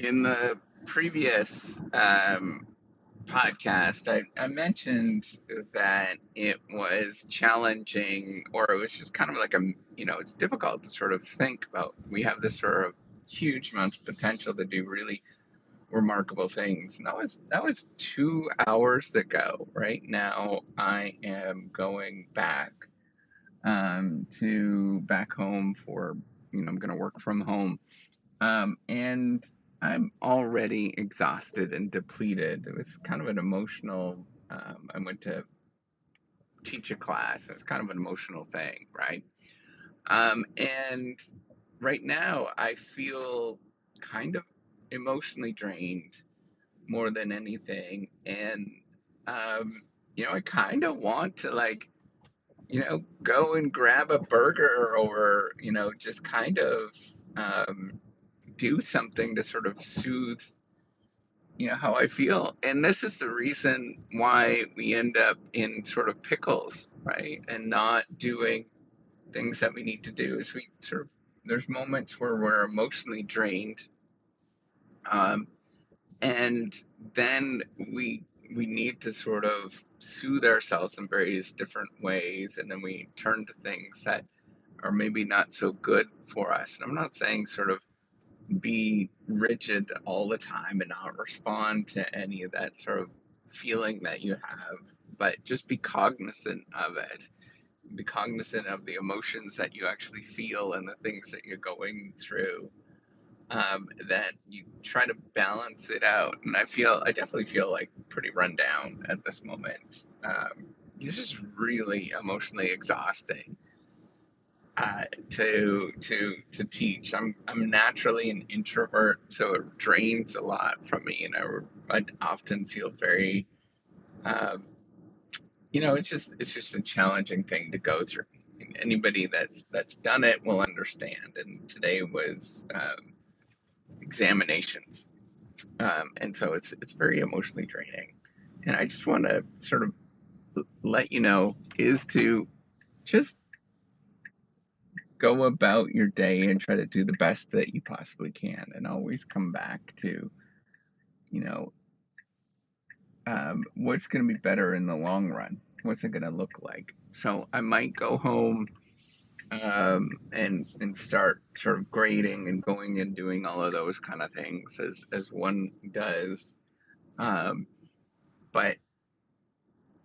In the previous podcast, I mentioned that it was challenging, or it was just kind of like it's difficult to sort of think about. We have this sort of huge amount of potential to do really remarkable things. And that was 2 hours ago. Right now, I am going to back home for, I'm going to work from home. And I'm already exhausted and depleted. It was kind of an emotional, I went to teach a class. It's kind of an emotional thing, right? And right now I feel kind of emotionally drained more than anything. And, I kind of want to go and grab a burger or, just kind of, um, do something to sort of soothe how I feel. And this is the reason why we end up in sort of pickles, right? And not doing things that we need to do is we sort of there's moments where we're emotionally drained, um, and then we need to sort of soothe ourselves in various different ways, and then we turn to things that are maybe not so good for us. And I'm not saying sort of be rigid all the time and not respond to any of that sort of feeling that you have, but just be cognizant of it. Be cognizant of the emotions that you actually feel and the things that you're going through. That you try to balance it out. And I definitely feel like pretty run down at this moment. It's just really emotionally exhausting to teach. I'm naturally an introvert, so it drains a lot from me, and I often feel very, um, it's just a challenging thing to go through. And anybody that's done it will understand. And today was examinations, and so it's very emotionally draining. And I just want to sort of let you know is to just go about your day and try to do the best that you possibly can, and always come back to, you know, what's going to be better in the long run. What's it going to look like? So I might go home, and start sort of grading and going and doing all of those kind of things as one does. Um, but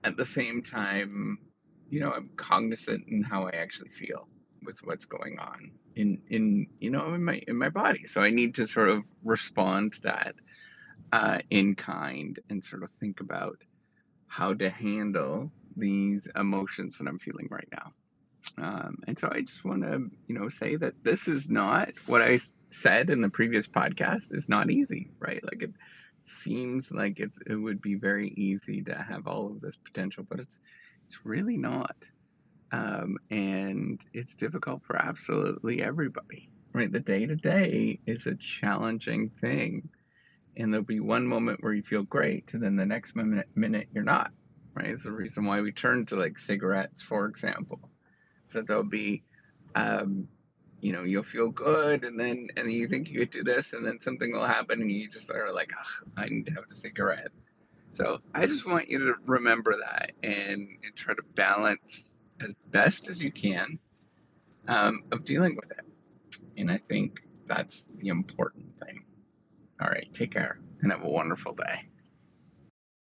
at the same time, I'm cognizant in how I actually feel with what's going on in my body. So I need to sort of respond to that in kind and sort of think about how to handle these emotions that I'm feeling right now. And so I just want to, say that this is not what I said in the previous podcast is not easy, right? Like it seems like it would be very easy to have all of this potential, but it's really not. And it's difficult for absolutely everybody, right? The day to day is a challenging thing, and there'll be one moment where you feel great, and then the next minute you're not, right? It's the reason why we turn to like cigarettes, for example. So there'll be, um, you'll feel good, and then you think you could do this, and then something will happen, and you just are like, ugh, I need to have a cigarette. So I just want you to remember that and try to balance as best as you can, of dealing with it. And I think that's the important thing. All right, take care and have a wonderful day.